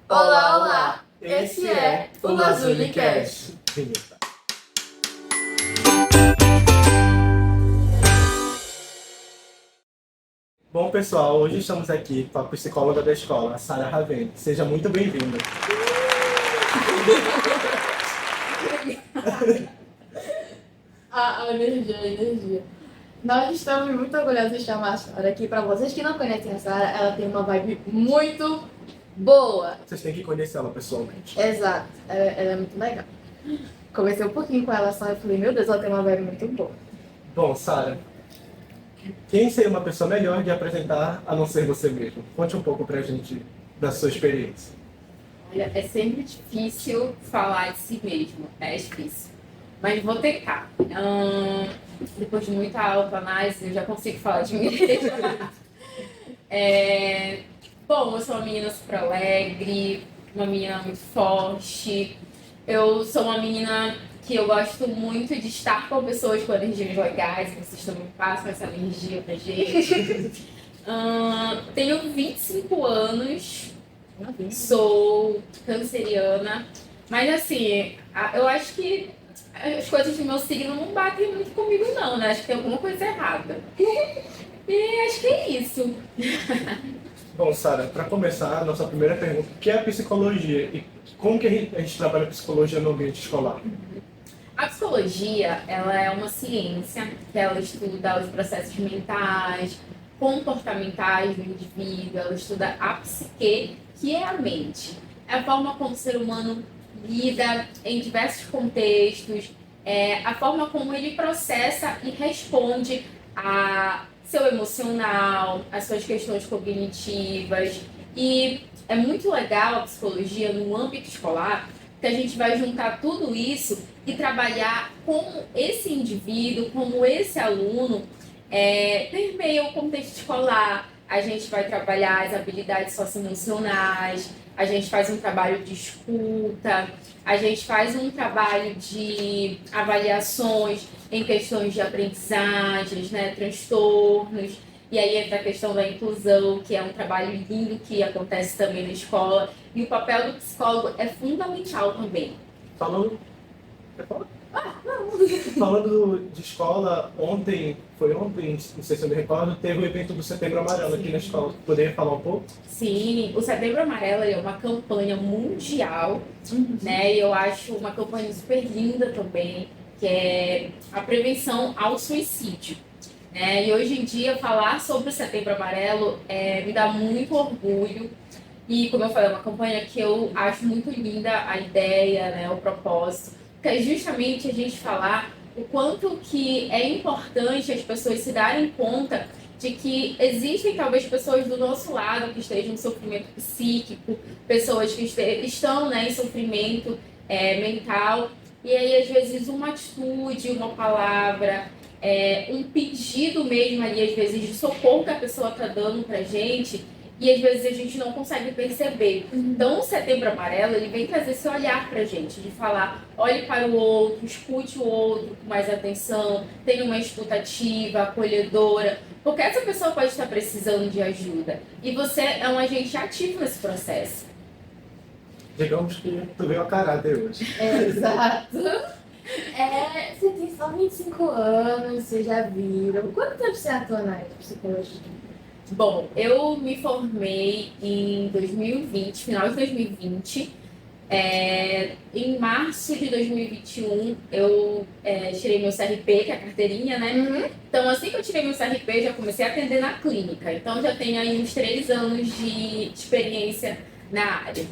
Olá, olá! Esse é o Lazulicast. Bom, pessoal, hoje estamos aqui com a psicóloga da escola, a Sara Ravene. Seja muito bem-vinda. A energia. Nós estamos muito orgulhosos de chamar a Sara aqui. Para vocês que não conhecem a Sara, ela tem uma vibe muito boa. Vocês têm que conhecê-la pessoalmente. Exato, ela é muito legal. Conversei um pouquinho com ela só e falei, meu Deus, ela tem uma vibe muito boa. Bom, Sara, quem seria uma pessoa melhor de apresentar a não ser você mesmo? Conte um pouco pra gente da sua experiência. Olha, é sempre difícil falar de si mesmo, é difícil. Mas vou tentar. Depois de muita autoanálise, eu já consigo falar de mim mesma. Bom, eu sou uma menina super alegre, uma menina muito forte. Eu sou uma menina que eu gosto muito de estar com pessoas com energias legais, vocês também passam essa energia pra gente. Tenho 25 anos, sou canceriana, mas assim, eu acho que as coisas do meu signo não batem muito comigo não, né? Acho que tem alguma coisa errada. E acho que é isso. Bom, Sara, para começar, a nossa primeira pergunta, o que é a psicologia e como que a gente trabalha a psicologia no ambiente escolar? A psicologia, ela é uma ciência que ela estuda os processos mentais, comportamentais do indivíduo, ela estuda a psique, que é a mente. É a forma como o ser humano lida em diversos contextos, a forma como ele processa e responde a seu emocional, as suas questões cognitivas. E é muito legal a psicologia no âmbito escolar, que a gente vai juntar tudo isso e trabalhar como esse indivíduo, como esse aluno permeia o contexto escolar. A gente vai trabalhar as habilidades socioemocionais, a gente faz um trabalho de escuta, a gente faz um trabalho de avaliações em questões de aprendizagens, né, transtornos. E aí entra a questão da inclusão, que é um trabalho lindo que acontece também na escola. E o papel do psicólogo é fundamental também. Falando de escola, foi ontem, não sei se eu me recordo, teve o evento do Setembro Amarelo aqui na escola. Poderia falar um pouco? Sim, o Setembro Amarelo é uma campanha mundial, né? E eu acho uma campanha super linda também, que é a prevenção ao suicídio. E hoje em dia, falar sobre o Setembro Amarelo me dá muito orgulho. E, como eu falei, é uma campanha que eu acho muito linda a ideia, né, o propósito, que é justamente a gente falar o quanto que é importante as pessoas se darem conta de que existem talvez pessoas do nosso lado que estejam em sofrimento psíquico, pessoas que estão, né, em sofrimento mental, e aí às vezes uma atitude, uma palavra, um pedido mesmo ali, às vezes de socorro que a pessoa está dando pra gente, e às vezes a gente não consegue perceber. Então o Setembro Amarelo, ele vem trazer esse olhar pra gente, de falar, olhe para o outro, escute o outro com mais atenção, tenha uma escuta ativa, acolhedora, porque essa pessoa pode estar precisando de ajuda, e você é um agente ativo nesse processo. Digamos que tu veio a caráter hoje. Exato. Você tem só 25 anos, vocês já viram. Quanto tempo você atua na área de psicologia? Bom, eu me formei em 2020, final de 2020. Em março de 2021, eu tirei meu CRP, que é a carteirinha, né? Então, assim que eu tirei meu CRP, já comecei a atender na clínica. Então, já tenho aí uns 3 anos de experiência na área.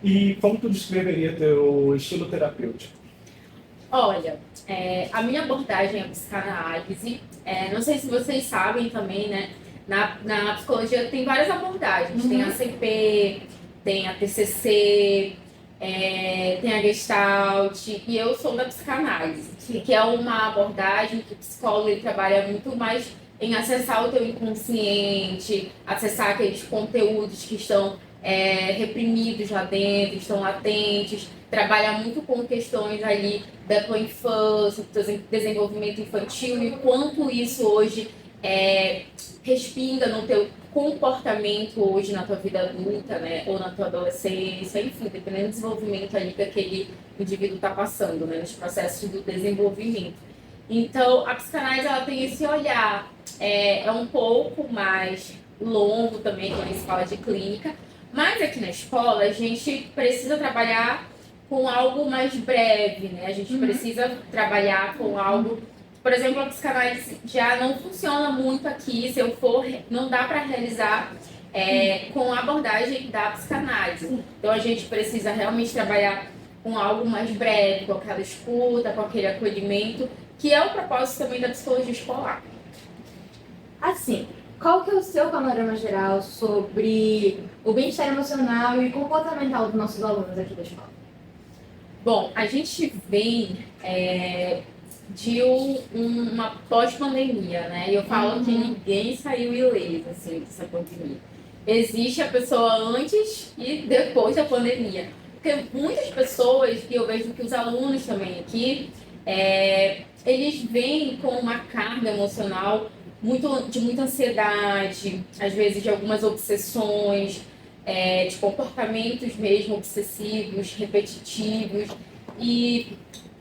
E como tu descreveria teu estilo terapêutico? Olha, a minha abordagem é a psicanálise. Não sei se vocês sabem também, né? Na psicologia tem várias abordagens. Tem a CP, tem a TCC, tem a Gestalt, e eu sou da psicanálise, que é uma abordagem que o psicólogo ele trabalha muito mais em acessar o teu inconsciente, acessar aqueles conteúdos que estão reprimidos lá dentro, estão latentes, trabalha muito com questões ali da tua infância, do teu desenvolvimento infantil e o quanto isso hoje respinga no teu comportamento hoje na tua vida adulta, né, ou na tua adolescência, enfim, dependendo do desenvolvimento ali que aquele indivíduo está passando, né, nos processos do desenvolvimento. Então, a psicanálise ela tem esse olhar, é um pouco mais longo também quando se fala de clínica, mas aqui na escola a gente precisa trabalhar com algo mais breve, né? A gente precisa trabalhar com algo. Por exemplo, a psicanálise já não funciona muito aqui. Se eu for, não dá para realizar com a abordagem da psicanálise. Então a gente precisa realmente trabalhar com algo mais breve, com aquela escuta, com aquele acolhimento, que é o propósito também da psicologia escolar. Assim, qual que é o seu panorama geral sobre o bem-estar emocional e comportamental dos nossos alunos aqui da escola? Bom, a gente vem de uma pós-pandemia, né? E eu falo que ninguém saiu ileso, assim, dessa pandemia. Existe a pessoa antes e depois da pandemia. Porque muitas pessoas, e eu vejo que os alunos também aqui, eles vêm com uma carga emocional de muita ansiedade, às vezes de algumas obsessões, de comportamentos mesmo obsessivos, repetitivos e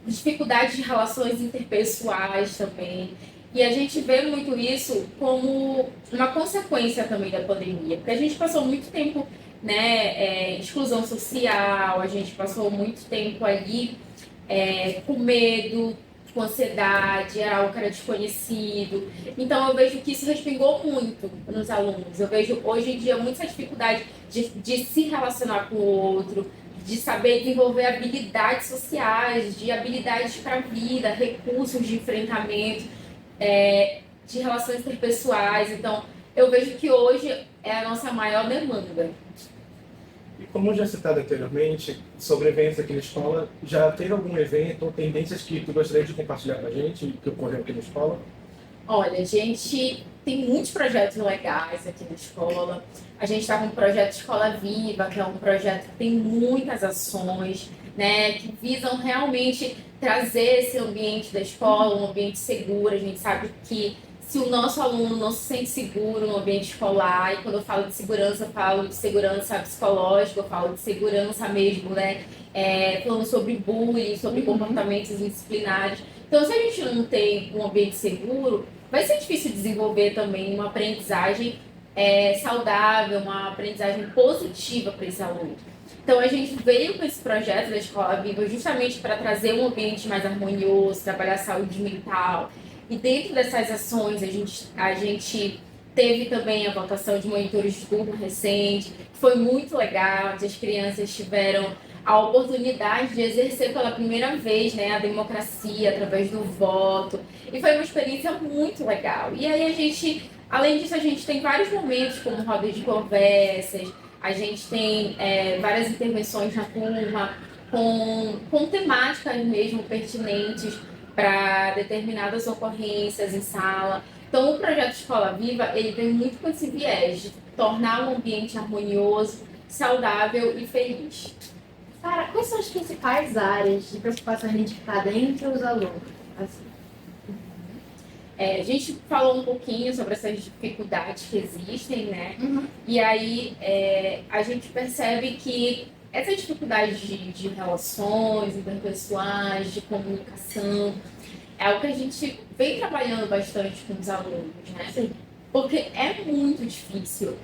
dificuldades de relações interpessoais também. E a gente vê muito isso como uma consequência também da pandemia, porque a gente passou muito tempo, né, exclusão social, a gente passou muito tempo ali com medo, com ansiedade, era algo que era desconhecido. Então eu vejo que isso respingou muito nos alunos. Eu vejo hoje em dia muita dificuldade de se relacionar com o outro, de saber desenvolver habilidades sociais, de habilidades para a vida, recursos de enfrentamento, de relações interpessoais. Então eu vejo que hoje é a nossa maior demanda. E como já citado anteriormente, sobre eventos aqui na escola, já teve algum evento ou tendências que tu gostaria de compartilhar com a gente, que ocorreu aqui na escola? Olha, a gente tem muitos projetos legais aqui na escola. A gente está com o projeto Escola Viva, que é um projeto que tem muitas ações, né, que visam realmente trazer esse ambiente da escola, um ambiente seguro. A gente sabe que se o nosso aluno não se sente seguro no ambiente escolar, e quando eu falo de segurança, eu falo de segurança psicológica, eu falo de segurança mesmo, né? Falando sobre bullying, sobre comportamentos indisciplinares. Então, se a gente não tem um ambiente seguro, vai ser difícil desenvolver também uma aprendizagem saudável, uma aprendizagem positiva para esse aluno. Então, a gente veio com esse projeto da Escola Viva justamente para trazer um ambiente mais harmonioso, trabalhar a saúde mental. E dentro dessas ações, a gente teve também a votação de monitores de turma recente, que foi muito legal, onde as crianças tiveram a oportunidade de exercer pela primeira vez, né, a democracia através do voto. E foi uma experiência muito legal. E aí além disso, a gente tem vários momentos, como rodas de conversas, a gente tem várias intervenções na turma, com temáticas mesmo pertinentes para determinadas ocorrências em sala. Então, o projeto Escola Viva, ele vem muito com esse viés de tornar um ambiente harmonioso, saudável e feliz. Sara, quais são as principais áreas de preocupação identificada entre os alunos? Assim. A gente falou um pouquinho sobre essas dificuldades que existem, né? E aí a gente percebe que essa dificuldade de relações interpessoais, de comunicação, é algo que a gente vem trabalhando bastante com os alunos, né? Sim. Porque é muito difícil.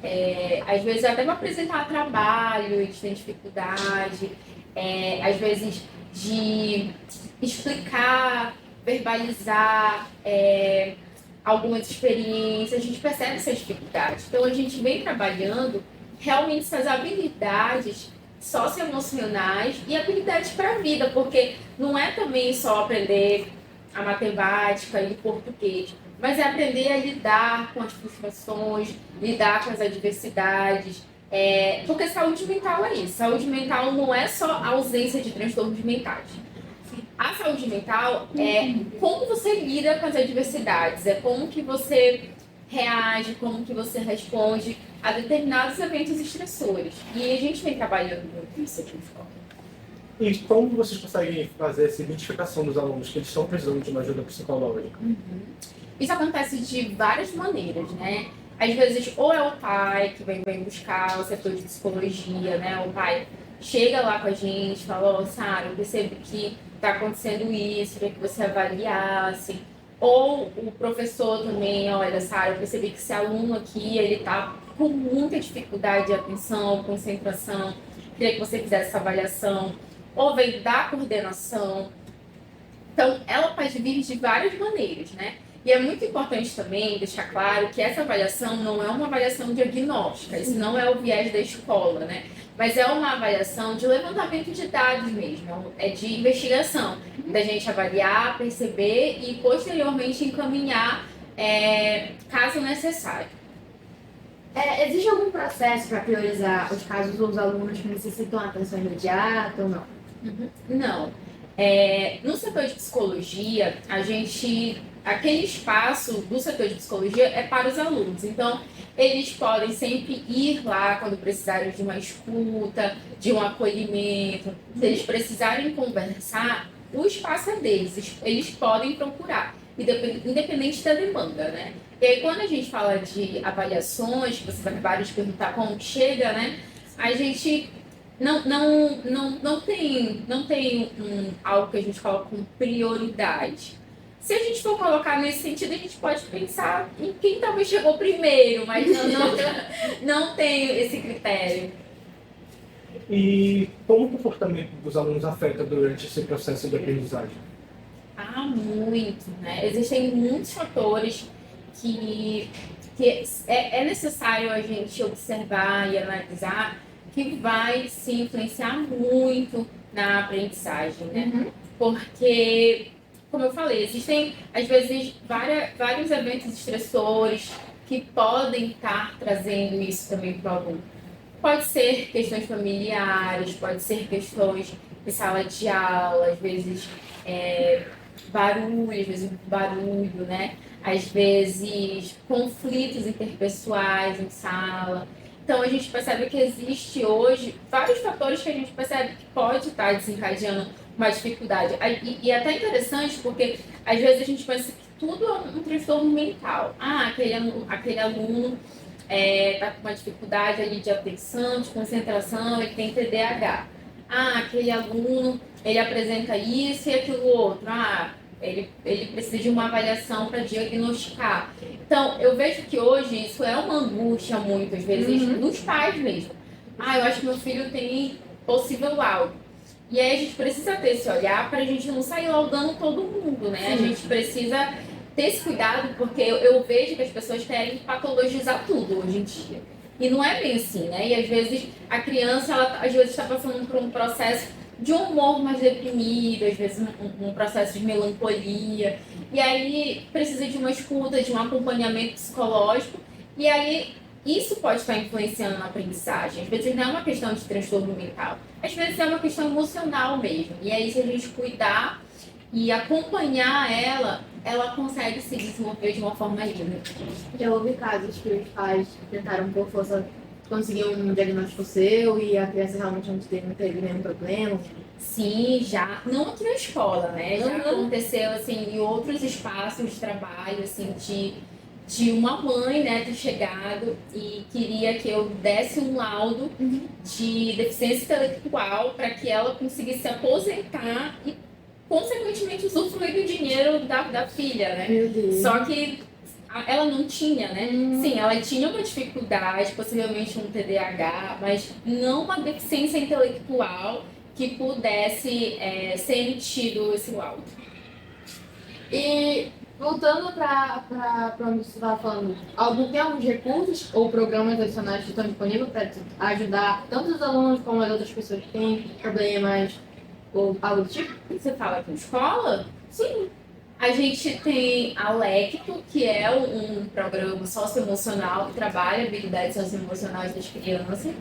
Às vezes, até para apresentar trabalho, eles têm dificuldade. Às vezes, de explicar, verbalizar algumas experiências, a gente percebe essas dificuldades. Então, a gente vem trabalhando realmente essas habilidades socioemocionais e habilidades para a vida, porque não é também só aprender a matemática e o português, mas é aprender a lidar com as frustrações, lidar com as adversidades, porque saúde mental é isso. Saúde mental não é só a ausência de transtornos mentais. A saúde mental é como você lida com as adversidades, é como que você reage, como que você responde a determinados eventos estressores. E a gente vem trabalhando muito isso aqui na escola. E como vocês conseguem fazer essa identificação dos alunos que eles estão precisando de uma ajuda psicológica? Isso acontece de várias maneiras, né? Às vezes, ou é o pai que vem buscar o setor de psicologia, né? O pai chega lá com a gente, fala, ó, Sara, eu percebo que está acontecendo isso, queria que você avaliasse. Ou o professor também, olha, Sara, eu percebi que esse aluno aqui, ele está com muita dificuldade de atenção, concentração, queria que você fizesse essa avaliação. Ou vem da coordenação. Então, ela pode vir de várias maneiras, né? E é muito importante também deixar claro que essa avaliação não é uma avaliação diagnóstica, isso não é o viés da escola, né? Mas é uma avaliação de levantamento de dados mesmo, é de investigação, da gente avaliar, perceber e posteriormente encaminhar caso necessário. Existe algum processo para priorizar os casos ou os alunos que necessitam atenção imediata ou não? Não. No setor de psicologia, aquele espaço do setor de psicologia é para os alunos. Então, eles podem sempre ir lá quando precisarem de uma escuta, de um acolhimento. Se eles precisarem conversar, o espaço é deles. Eles podem procurar, independente da demanda, né? E aí, quando a gente fala de avaliações, que vocês acabaram de perguntar como chega, né? A gente não tem algo que a gente coloca como prioridade. Se a gente for colocar nesse sentido, a gente pode pensar em quem talvez chegou primeiro, mas não tem esse critério. E como o comportamento dos alunos afeta durante esse processo de aprendizagem? Muito, né? Existem muitos fatores que é necessário a gente observar e analisar, que vai se influenciar muito na aprendizagem, né? Porque, como eu falei, existem, às vezes, vários eventos estressores que podem estar trazendo isso também para o aluno. Pode ser questões familiares, pode ser questões de sala de aula, às vezes barulho, né? Às vezes conflitos interpessoais em sala. Então, a gente percebe que existe hoje vários fatores que a gente percebe que pode estar desencadeando uma dificuldade. E é até interessante porque, às vezes, a gente pensa que tudo é um transtorno mental. Aquele aluno está com uma dificuldade ali de atenção, de concentração, ele tem TDAH. Aquele aluno, ele apresenta isso e aquilo outro. Ele precisa de uma avaliação para diagnosticar. Então, eu vejo que hoje isso é uma angústia muitas vezes dos pais mesmo. Eu acho que meu filho tem possível laudo. E aí a gente precisa ter esse olhar para a gente não sair laudando todo mundo, né? A gente precisa ter esse cuidado, porque eu vejo que as pessoas querem patologizar tudo hoje em dia. E não é bem assim, né? E às vezes a criança, ela às vezes está passando por um processo de um humor mais deprimido, às vezes um processo de melancolia. E aí precisa de uma escuta, de um acompanhamento psicológico. E aí isso pode estar influenciando na aprendizagem. Às vezes não é uma questão de transtorno mental. Às vezes é uma questão emocional mesmo. E aí se a gente cuidar e acompanhar ela consegue se desenvolver de uma forma livre. Já houve casos que os pais tentaram por força conseguir um diagnóstico seu e a criança realmente não teve nenhum problema? Sim, já. Não aqui na escola, né? Já aconteceu, assim, em outros espaços de trabalho, assim, de uma mãe, né, ter chegado e queria que eu desse um laudo de deficiência intelectual para que ela conseguisse se aposentar e, consequentemente, usufruir do dinheiro da filha, né? Meu Deus. Só que ela não tinha, né? Sim, ela tinha uma dificuldade, possivelmente um TDAH, mas não uma deficiência intelectual que pudesse ser emitido esse laudo. E voltando para onde você estava falando, tem alguns recursos ou programas adicionais que estão disponíveis para ajudar tanto os alunos como as outras pessoas que têm problemas ou algo do tipo? Você fala com escola? Sim. A gente tem a Lecto, que é um programa socioemocional que trabalha habilidades socioemocionais das crianças,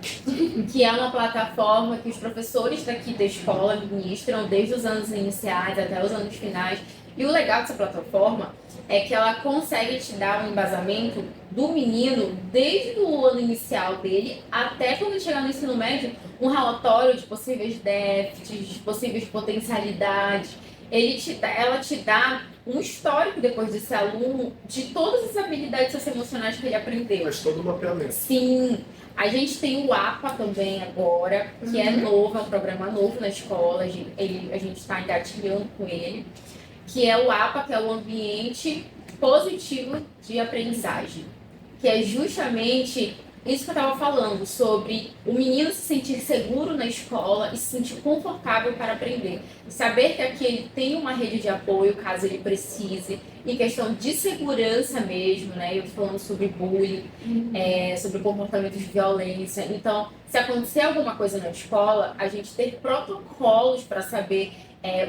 que é uma plataforma que os professores daqui da escola ministram desde os anos iniciais até os anos finais. E o legal dessa plataforma é que ela consegue te dar um embasamento do menino desde o ano inicial dele até quando ele chegar no ensino médio, um relatório de possíveis déficits, de possíveis potencialidades. Ela te dá um histórico depois desse aluno de todas as habilidades socioemocionais que ele aprendeu. Faz todo o mapeamento. Sim, a gente tem o APA também agora, que é novo, é um programa novo na escola, a gente está engatilhando com ele, que é o APA, que é o Ambiente Positivo de Aprendizagem, que é justamente isso que eu estava falando, sobre o menino se sentir seguro na escola e se sentir confortável para aprender. Saber que aqui ele tem uma rede de apoio caso ele precise, em questão de segurança mesmo, né? Eu estou falando sobre bullying, sobre comportamentos de violência. Então, se acontecer alguma coisa na escola, a gente ter protocolos para saber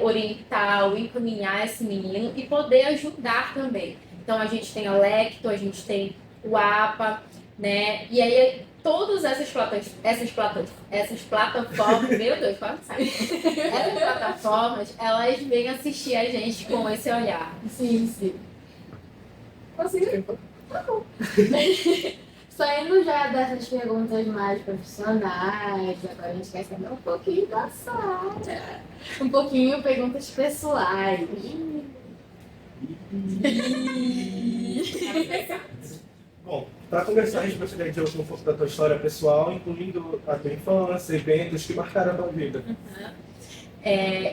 orientar ou encaminhar esse menino e poder ajudar também. Então, a gente tem a Lecto, a gente tem o APA, né? E aí todas essas plataformas, meu Deus, quase sai. Essas plataformas, elas vêm assistir a gente com esse olhar. Sim, sim. Conseguiu? Tá bom. Saindo já dessas perguntas mais profissionais, agora a gente quer saber um pouquinho da Sara. Um pouquinho perguntas pessoais. Bom, para começar, a gente gostaria de ouvir um pouco da tua história pessoal, incluindo a tua infância, eventos que marcaram a tua vida.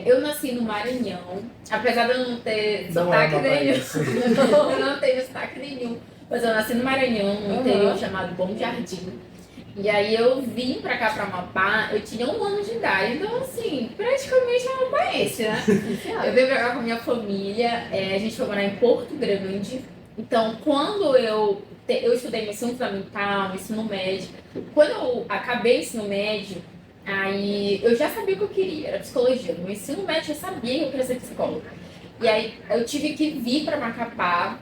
Eu nasci no Maranhão, apesar de eu não ter Não sotaque é uma nenhum. Bahia, Eu não tenho sotaque nenhum. Mas eu nasci no Maranhão, num interior chamado Bom Jardim. E aí eu vim pra cá, pra Amapá, eu tinha 1 ano de idade, então assim, praticamente uma amapaense, né? Eu vim pra cá com a minha família, a gente foi morar em Porto Grande. Então, quando eu estudei meu ensino fundamental, meu ensino médio, quando eu acabei o ensino médio, aí eu já sabia o que eu queria, era psicologia. No meu ensino médio eu já sabia que eu queria ser psicóloga. E aí eu tive que vir para Macapá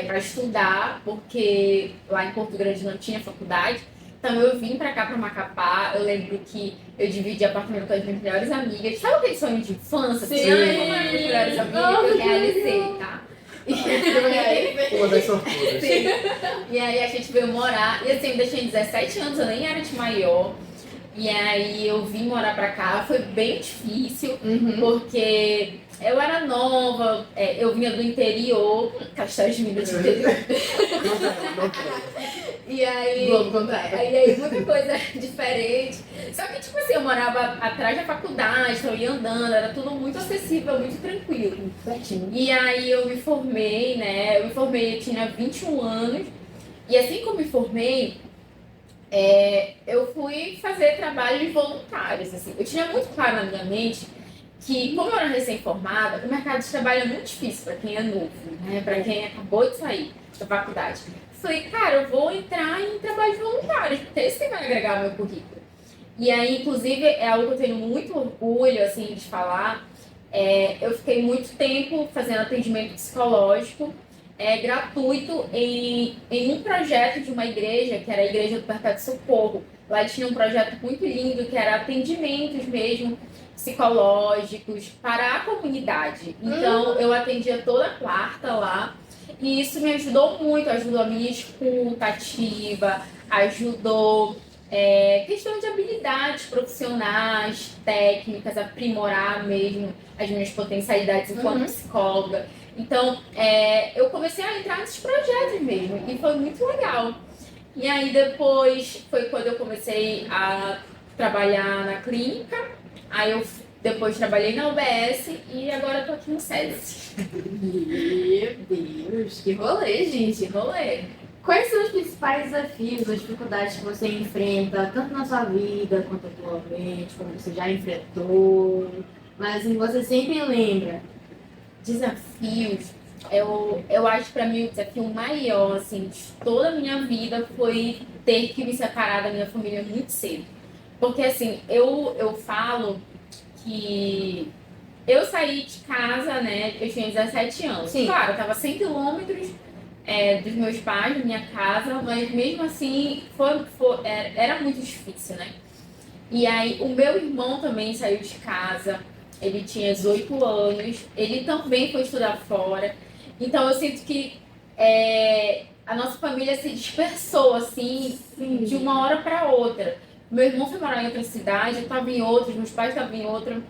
para estudar, porque lá em Porto Grande não tinha faculdade. Então eu vim para cá, para Macapá. Eu lembro que eu dividi apartamento com as minhas melhores amigas. Sabe aquele sonho de infância? Sim. Ai, como eram minhas melhores amigas? Eu realizei, tá? Uma das sortudas. Sim. E aí a gente veio morar, e assim, eu deixei 17 anos, eu nem era de maior. E aí eu vim morar pra cá, foi bem difícil, porque eu era nova, eu vinha do interior, Castelo de Minas do interior. E aí, muita coisa diferente. Só que, tipo assim, eu morava atrás da faculdade, então eu ia andando, era tudo muito acessível, muito tranquilo. E aí eu me formei, né? Eu tinha 21 anos. E assim que eu me formei, eu fui fazer trabalhos voluntários, assim. Eu tinha muito claro na minha mente que, como eu era recém-formada, o mercado de trabalho é muito difícil para quem é novo, né? Para quem acabou de sair da faculdade. Falei, cara, eu vou entrar em trabalhos voluntários, porque esse que vai agregar ao meu currículo. E aí, inclusive, é algo que eu tenho muito orgulho, assim, de falar. Eu fiquei muito tempo fazendo atendimento psicológico, gratuito, em um projeto de uma igreja, que era a Igreja do Perpétuo Socorro. Lá tinha um projeto muito lindo, que era atendimentos mesmo, psicológicos, para a comunidade. Então, eu atendia toda quarta lá. E isso me ajudou muito, ajudou a minha escuta ativa, ajudou questão de habilidades profissionais, técnicas, aprimorar mesmo as minhas potencialidades enquanto psicóloga. Então, eu comecei a entrar nesses projetos mesmo, e foi muito legal. E aí depois foi quando eu comecei a trabalhar na clínica, aí eu depois trabalhei na UBS e agora eu tô aqui no SESI. Meu Deus, que rolê, gente. Rolê. Quais são os principais desafios, as dificuldades que você enfrenta, tanto na sua vida quanto atualmente, como você já enfrentou, mas assim, você sempre lembra? Desafios, eu acho que para mim o desafio maior, assim, de toda a minha vida foi ter que me separar da minha família muito cedo. Porque, assim, eu falo que eu saí de casa, né, eu tinha 17 anos. Sim. Claro, eu tava 100 quilômetros dos meus pais, da minha casa, mas mesmo assim era muito difícil, né? E aí o meu irmão também saiu de casa. ele tinha 18 anos, ele também foi estudar fora. Então eu sinto que a nossa família se dispersou, assim, de uma hora para outra. Meu irmão foi morar em outra cidade, eu estava em outra, meus pais estavam em outra.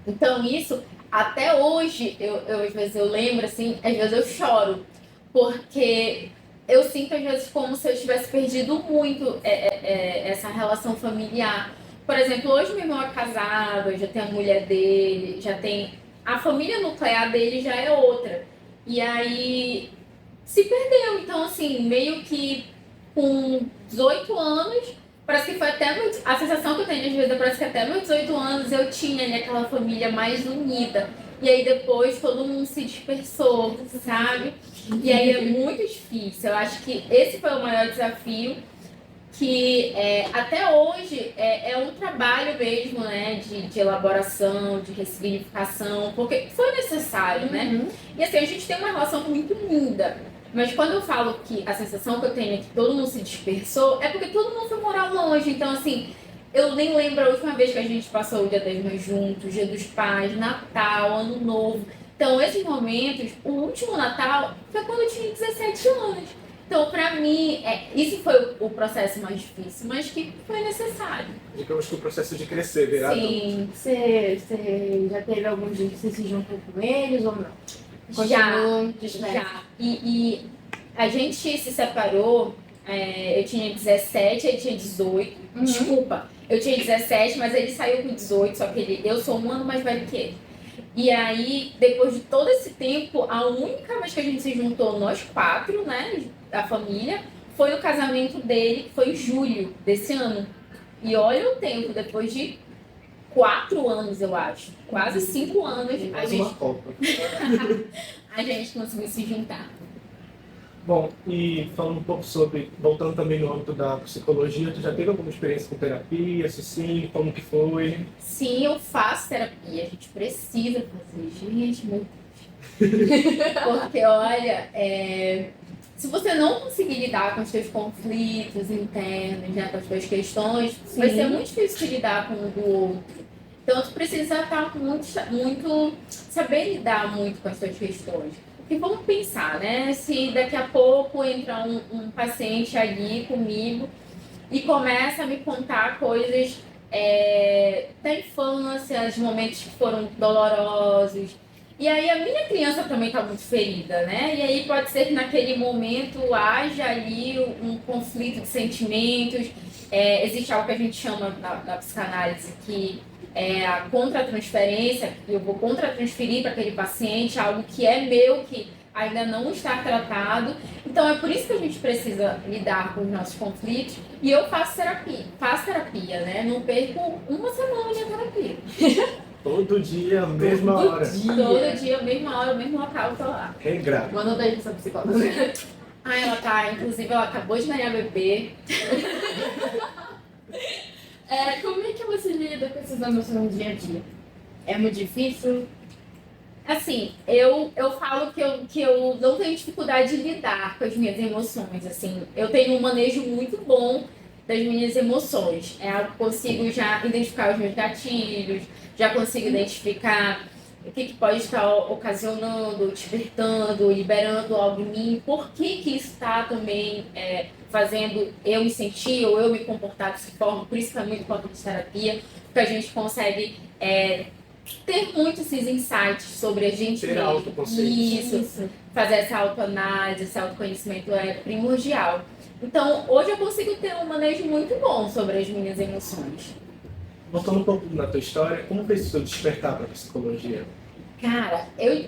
Então isso, até hoje, às vezes eu lembro, assim, às vezes eu choro. Porque eu sinto, às vezes, como se eu tivesse perdido muito essa relação familiar. Por exemplo, hoje meu irmão é casado, já tem a mulher dele, já tem... A família nuclear dele já é outra. E aí se perdeu. Então, assim, meio que com 18 anos, parece que foi até... A sensação que eu tenho, às vezes, parece que até meus 18 anos eu tinha ali aquela família mais unida. E aí depois todo mundo se dispersou, sabe? E aí é muito difícil. Eu acho que esse foi o maior desafio, que até hoje é um trabalho mesmo, né? De elaboração, de ressignificação, porque foi necessário, né? E assim, a gente tem uma relação muito linda. Mas quando eu falo que a sensação que eu tenho é que todo mundo se dispersou, é porque todo mundo foi morar longe. Então, assim, eu nem lembro a última vez que a gente passou o Dia das Mães juntos, Dia dos Pais, Natal, Ano Novo. Então, esses momentos, o último Natal foi quando eu tinha 17 anos. Então, pra mim, isso foi o processo mais difícil, mas que foi necessário. Digamos que o processo de crescer, virar adulto. Sim, Você já teve algum dia que você se juntou com eles ou não? já. Continuam dispersos? Já. E a gente se separou, eu tinha 17, ele tinha 18. Desculpa, eu tinha 17, mas ele saiu com 18, só que eu sou um ano mais velho que ele. E aí, depois de todo esse tempo, a única vez que a gente se juntou, nós quatro, né, da família, foi o casamento dele, que foi em julho desse ano. E olha o tempo, depois de 4 anos, eu acho, quase 5 anos, Mais uma Copa. a gente conseguiu se juntar. Bom, e falando um pouco sobre, voltando também no âmbito da psicologia, tu já teve alguma experiência com terapia? Se sim, como que foi? Sim, eu faço terapia, a gente precisa fazer, gente, meu Deus. Porque, olha, se você não conseguir lidar com os seus conflitos internos, né, com as suas questões, vai ser muito difícil de lidar com o do outro. Então, tu precisa estar muito saber lidar muito com as suas questões. E vamos pensar, né? Se daqui a pouco entra um paciente ali comigo e começa a me contar coisas da infância, de momentos que foram dolorosos. E aí a minha criança também está muito ferida, né? E aí pode ser que naquele momento haja ali um conflito de sentimentos. Existe algo que a gente chama na psicanálise que é a contratransferência, que eu vou contratransferir para aquele paciente algo que é meu, que ainda não está tratado. Então é por isso que a gente precisa lidar com os nossos conflitos. E eu faço terapia, né? Não perco uma semana de terapia. Todo dia, mesma hora. Todo dia, mesma hora, mesmo local, eu tô lá. Regrado. Manda daí essa psicóloga. Ela tá, inclusive, ela acabou de ganhar bebê. Como é que você lida com essas emoções no dia a dia? É muito difícil? Assim, eu falo que eu não tenho dificuldade de lidar com as minhas emoções, assim. Eu tenho um manejo muito bom das minhas emoções. Eu consigo já identificar os meus gatilhos, já consigo identificar o que pode estar ocasionando, despertando, liberando algo em mim, por que isso está também fazendo eu me sentir ou eu me comportar dessa forma. Por isso que é muito importante terapia, porque a gente consegue ter muito esses insights sobre a gente Ter mesmo. autoconsciência. Isso, fazer essa autoanálise, esse autoconhecimento é primordial. Então, hoje eu consigo ter um manejo muito bom sobre as minhas emoções. Voltando um pouco na tua história, como foi esse seu despertar para a psicologia? Cara,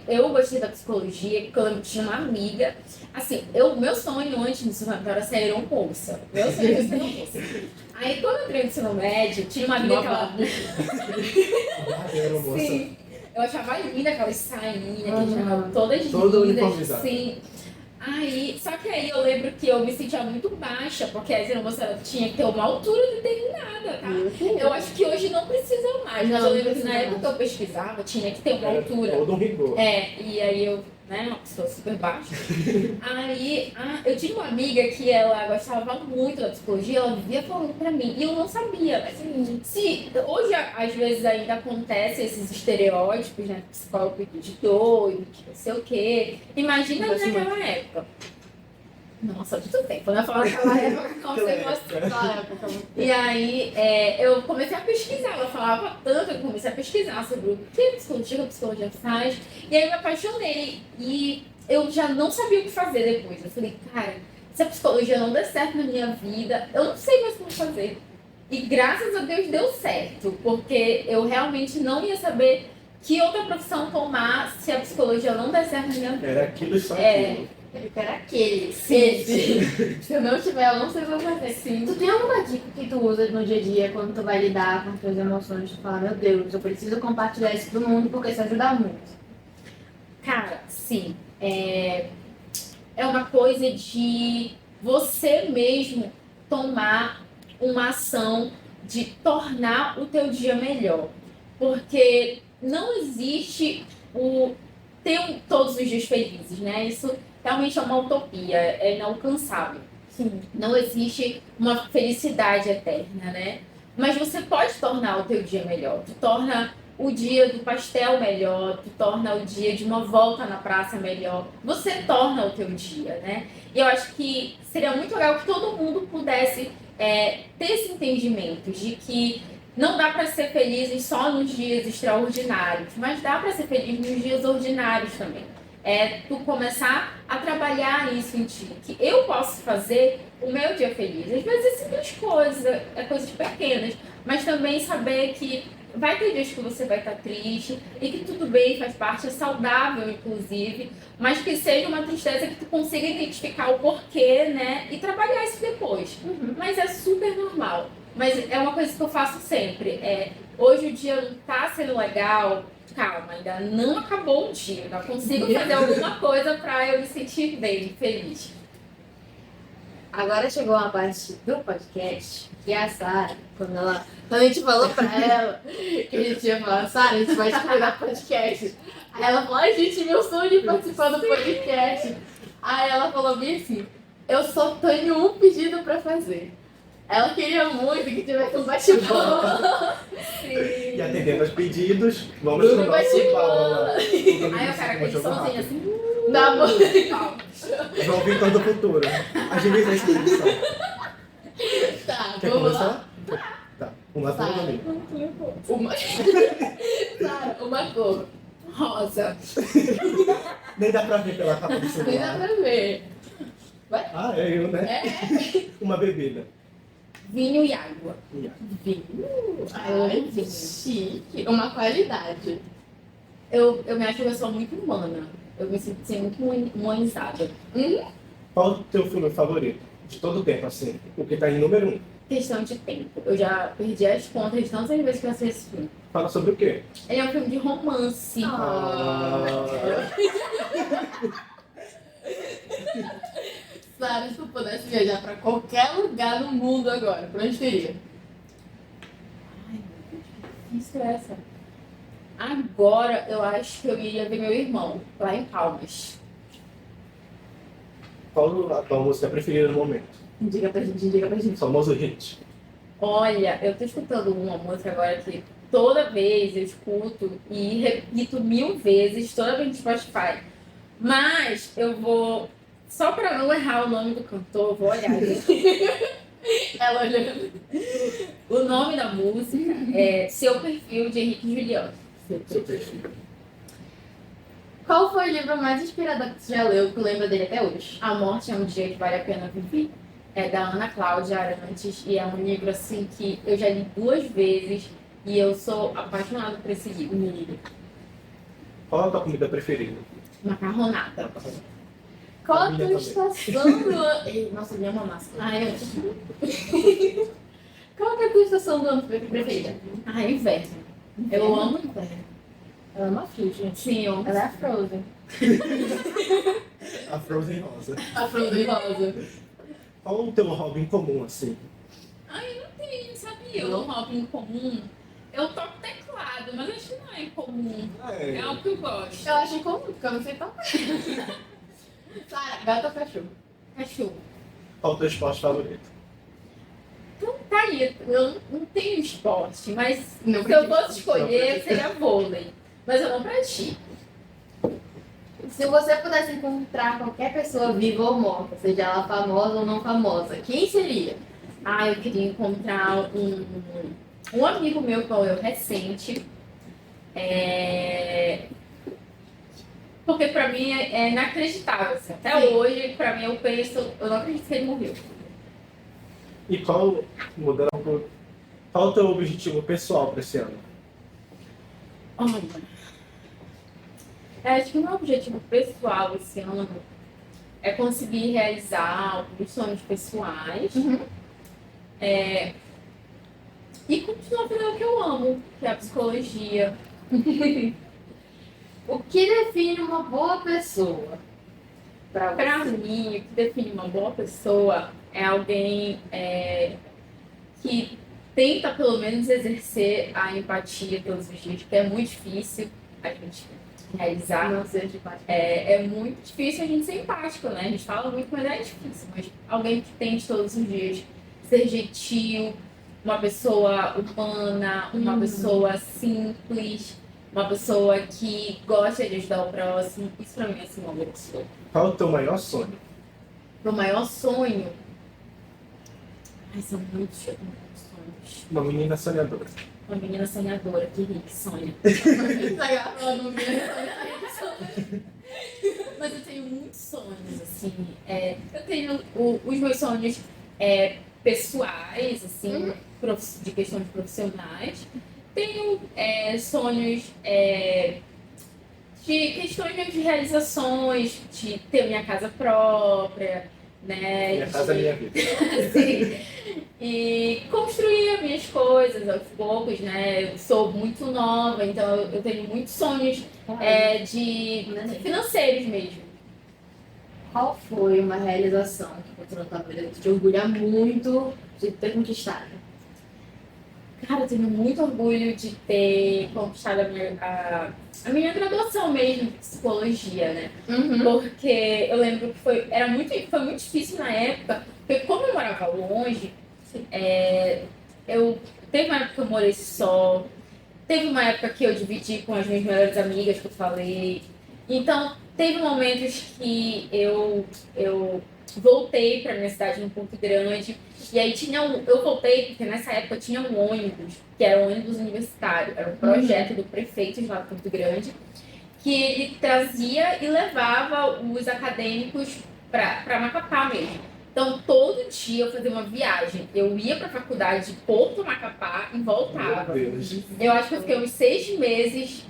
eu gostei da psicologia porque eu tinha uma amiga. Assim, meu sonho antes do ensino médio era ser aeromoça. Meu sonho era ser aeromoça. Aí, quando eu entrei no ensino médio, tinha uma amiga que ela... Era moça. Sim, eu achava linda aquelas sainhas, que achavam todas Toda lindas. uniformizada. Sim. Só que aí eu lembro que eu me sentia muito baixa, porque as aeromoças tinha que ter uma altura determinada, tá? Eu acho que hoje não precisa mais, mas Não, eu lembro que precisa na época mais. que eu pesquisava tinha que ter uma Era altura. todo um rigor. E aí eu né? Uma pessoa super baixa. Aí, eu tinha uma amiga que ela gostava muito da psicologia, ela vivia falando pra mim, e eu não sabia. Assim, se hoje, às vezes, ainda acontece esses estereótipos, né? Psicólogo de doido, que não sei o quê. Imagina naquela época. Nossa, muito tempo, né? Falar naquela época, como se fosse naquela época. E aí, eu comecei a pesquisar, ela falava tanto, eu comecei a pesquisar sobre o que a psicologia faz. E aí eu me apaixonei e eu já não sabia o que fazer depois. Eu falei, cara, se a psicologia não der certo na minha vida, eu não sei mais como fazer. E graças a Deus deu certo, porque eu realmente não ia saber que outra profissão tomar se a psicologia não der certo na minha vida. Era aquilo e só aquilo. Ele quer aquele. Sim. Se eu não tiver, eu não sei o que eu vou fazer. Sim. Tu tem alguma dica que tu usa no dia a dia quando tu vai lidar com as tuas emoções? Tu fala, meu Deus, eu preciso compartilhar isso pro mundo porque isso ajuda muito. Cara, sim. É uma coisa de você mesmo tomar uma ação de tornar o teu dia melhor. Porque não existe o ter todos os dias felizes, né? Isso realmente é uma utopia, é inalcançável. Sim. Não existe uma felicidade eterna, né? Mas você pode tornar o teu dia melhor. Tu torna o dia do pastel melhor, tu torna o dia de uma volta na praça melhor. Você torna o teu dia, né? E eu acho que seria muito legal que todo mundo pudesse ter esse entendimento de que não dá para ser feliz só nos dias extraordinários, mas dá para ser feliz nos dias ordinários também. Tu começar a trabalhar isso em ti, que eu posso fazer o meu dia feliz. Às vezes é simples coisas, coisas pequenas, mas também saber que vai ter dias que você vai estar triste e que tudo bem, faz parte, é saudável inclusive, mas que seja uma tristeza que tu consiga identificar o porquê, né, e trabalhar isso depois. Mas é super normal. Mas é uma coisa que eu faço sempre. Hoje o dia não tá sendo legal, calma, ainda não acabou o dia, ainda consigo fazer alguma coisa pra eu me sentir bem, feliz. Agora chegou uma parte do podcast que a Sara, quando a gente falou pra ela que a gente ia falar, Sara, a gente vai te convidar pro podcast. Aí ela falou, ai gente, meu sonho de participar do podcast. Aí ela falou bem assim, eu só tenho um pedido pra fazer. Ela queria muito que tivesse um bate-bola. E atendendo aos pedidos, vamos Bruno pro nosso bate-bola. Aí o cara aquele somzinho assim, Dá bom. João Vitor do futuro. Agiliza a inscrição. Tá, Quer vamos lá. começar? Tá, uma Tá. turma ali. Uma... Sara, uma cor. Rosa. Nem dá pra ver pela capa do Nem dá celular. pra ver. Ah, é eu, né? Uma bebida. vinho e água. Vinho. Ai, que chique. Uma qualidade. Eu me acho uma pessoa muito humana. Eu me sinto assim, muito humanizada. Qual o teu filme favorito? De todo o tempo, assim. O que tá em número 1. Questão de tempo. Eu já perdi as contas de tantas vezes que eu assisti esse filme. Fala sobre o quê? Ele é um filme de romance. Sara, se tu pudesse viajar pra qualquer lugar no mundo agora, pra onde teria? Ai, meu Deus, que difícil é essa? Agora eu acho que eu iria ver meu irmão, lá em Palmas. Qual a tua música preferida no momento? Indica pra gente, indica pra gente. Famoso hit. Olha, eu tô escutando uma música agora que toda vez eu escuto e repito 1000 vezes, toda vez no Spotify. Mas eu vou, só pra não errar o nome do cantor, eu vou olhar. Ela olhando. O nome da música é Seu Perfil, de Henrique e Juliano. Seu perfil. Qual foi o livro mais inspirador que você já leu, que tu lembra dele até hoje? A Morte é um Dia que Vale a Pena Viver. É da Ana Cláudia Arantes e é um livro assim que eu já li 2 vezes e eu sou apaixonada por esse livro. Qual a tua comida preferida? Macarronada. Qual a Família tua também. estação do ano? Ei, nossa, minha massa. Ai, Qual que é a tua estação do ano preferida? inverno. Eu amo inverno. Ela é uma frio, gente. Sim, eu amo. Ela é a Frozen. A Frozen Rosa. A Frozen rosa. Qual o teu hobby em comum, assim? Ai, eu não tenho, sabia? Um hobby em comum. Eu toco teclado, errado, mas acho que não é comum. É algo que eu gosto. Eu acho incomum, porque eu não sei tocar. Sara, gato ou cachorro? Cachorro. Qual o teu esporte favorito? Então tá aí, eu não tenho esporte, mas Não se eu pratico. fosse escolher, seria vôlei. Mas eu não pratico. Se você pudesse encontrar qualquer pessoa viva ou morta, seja ela famosa ou não famosa, quem seria? Ah, eu queria encontrar um amigo meu, qual eu recente. Porque pra mim é inacreditável. Assim. Até Sim. hoje, pra mim, eu não acredito que ele morreu. E mudando um pouco, qual o teu objetivo pessoal para esse ano? Olha, acho que o meu objetivo pessoal esse ano é conseguir realizar alguns sonhos pessoais e continuar fazendo o que eu amo, que é a psicologia. O que define uma boa pessoa? Pra Pra você. mim, o que define uma boa pessoa é alguém que tenta pelo menos exercer a empatia todos os dias, porque é muito difícil a gente realizar. Não seja empático. É muito difícil a gente ser empático, né? A gente fala muito, mas é difícil. Mas alguém que tente todos os dias ser gentil, uma pessoa humana, uma pessoa simples, uma pessoa que gosta de ajudar o próximo. Isso pra mim é assim, uma boa pessoa. Qual o teu maior sonho? Meu maior sonho. Ai, são muitos sonhos. Uma menina sonhadora. Uma menina sonhadora, que rica, sonha. Legal. Mas eu tenho muitos sonhos, assim. Eu tenho os meus sonhos pessoais, assim, de questões profissionais. Tenho sonhos de questões mesmo de realizações, de ter minha casa própria, né? Minha casa, minha vida. Sim. E construir as minhas coisas aos poucos, né? Eu sou muito nova, então eu tenho muitos sonhos de financeiros mesmo. Qual foi uma realização que você na tua vida que te orgulha muito de ter conquistado? Cara, eu tenho muito orgulho de ter conquistado a minha graduação mesmo de psicologia, né? Porque eu lembro que foi muito difícil na época, porque como eu morava longe, teve uma época que eu morei só, teve uma época que eu dividi com as minhas melhores amigas que eu falei. Então, teve momentos que eu voltei para minha cidade no Porto Grande. E aí eu voltei porque nessa época tinha um ônibus, que era um ônibus universitário, era um projeto do prefeito de lá do Porto Grande, que ele trazia e levava os acadêmicos para Macapá mesmo. Então, todo dia eu fazia uma viagem. Eu ia para a faculdade de Porto Macapá e voltava. Meu Deus. Eu acho que eu fiquei uns 6 meses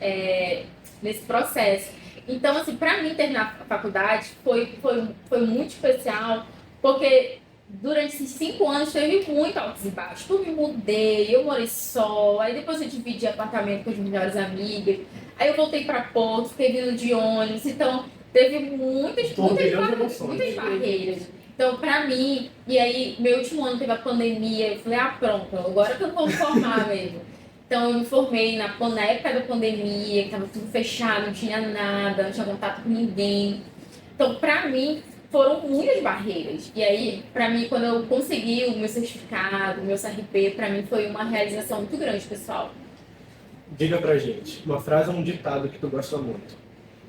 nesse processo. Então, assim, para mim terminar a faculdade foi muito especial, porque durante esses 5 anos teve muito altos e baixos. Eu me mudei, eu morei só, aí depois eu dividi apartamento com as melhores amigas, aí eu voltei para Porto, fiquei vindo de ônibus, então teve muitas barreiras. Então, pra mim, e aí, meu último ano teve a pandemia, eu falei, pronto, agora que eu vou me formar mesmo. Então, eu me formei na época da pandemia, que tava tudo fechado, não tinha nada, não tinha contato com ninguém. Então, pra mim, foram muitas barreiras. E aí, pra mim, quando eu consegui o meu certificado, o meu CRP, pra mim foi uma realização muito grande, pessoal. Diga pra gente, uma frase ou um ditado que tu gosta muito.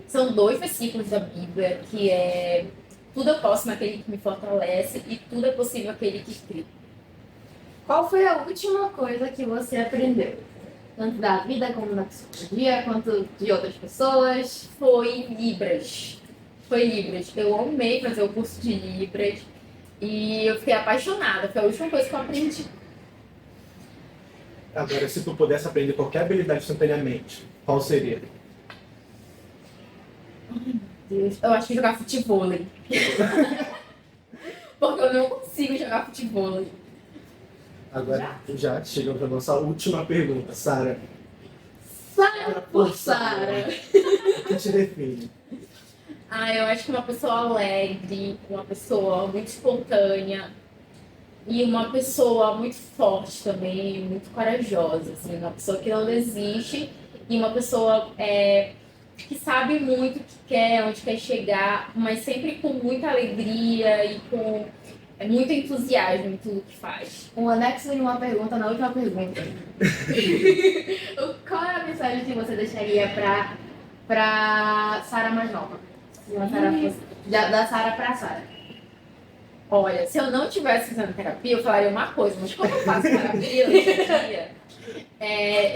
São 2 versículos da Bíblia, que é: tudo eu posso naquele que me fortalece e tudo é possível aquele que crê. Qual foi a última coisa que você aprendeu? Tanto da vida como da psicologia, quanto de outras pessoas? Foi Libras. Eu amei fazer o curso de Libras e eu fiquei apaixonada. Foi a última coisa que eu aprendi. Agora, se tu pudesse aprender qualquer habilidade instantaneamente, qual seria? Eu acho que jogar futevôlei. Porque eu não consigo jogar futevôlei. Agora já chegamos à nossa última pergunta, Sara. Sara por Sara. O que te define? Eu acho que uma pessoa alegre, uma pessoa muito espontânea, e uma pessoa muito forte também, muito corajosa, assim, uma pessoa que não desiste e uma pessoa que sabe muito o que quer, onde quer chegar, mas sempre com muita alegria e com muito entusiasmo em tudo que faz. Um anexo e uma pergunta na última pergunta. Qual é a mensagem que você deixaria pra Sara mais nova? Se uma Sara fosse, da Sara pra Sara. Olha, se eu não estivesse fazendo terapia, eu falaria uma coisa, mas como eu faço terapia hoje em dia,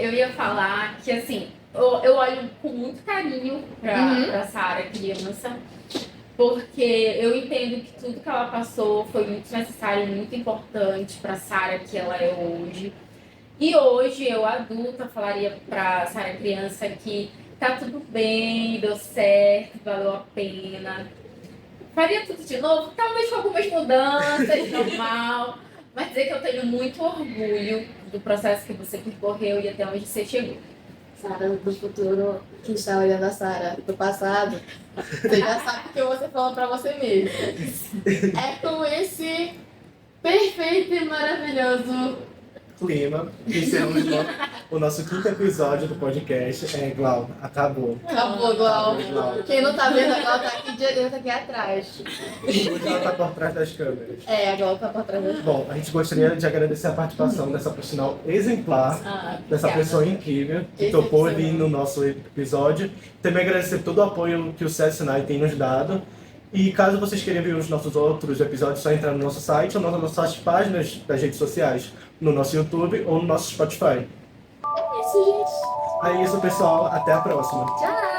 eu ia falar que, assim, eu olho com muito carinho pra Sara criança, porque eu entendo que tudo que ela passou foi muito necessário e muito importante pra Sara que ela é hoje. E hoje, eu adulta, falaria pra Sara criança que tá tudo bem, deu certo, valeu a pena. Faria tudo de novo? Talvez com algumas mudanças, normal. Mas dizer que eu tenho muito orgulho do processo que você percorreu e até onde você chegou. Sara do futuro, que está olhando a Sara do passado, você já sabe o que você falou pra você mesmo. É com esse perfeito e maravilhoso clima, encerramos o nosso 5º episódio do podcast. Glau, acabou. Acabou, Glau. Acabou, Glau. Quem não tá vendo, a Glau tá aqui direito, tá aqui atrás. Hoje ela tá por trás das câmeras. A Glau tá por trás das Bom, a gente gostaria de agradecer a participação dessa profissional exemplar, dessa pessoa incrível que topou vir no nosso episódio. Também agradecer todo o apoio que o CSNAI tem nos dado. E caso vocês queiram ver os nossos outros episódios, é só entrar no nosso site ou nas nossas páginas das redes sociais, no nosso YouTube ou no nosso Spotify. É isso, gente. É isso, pessoal. Até a próxima. Tchau!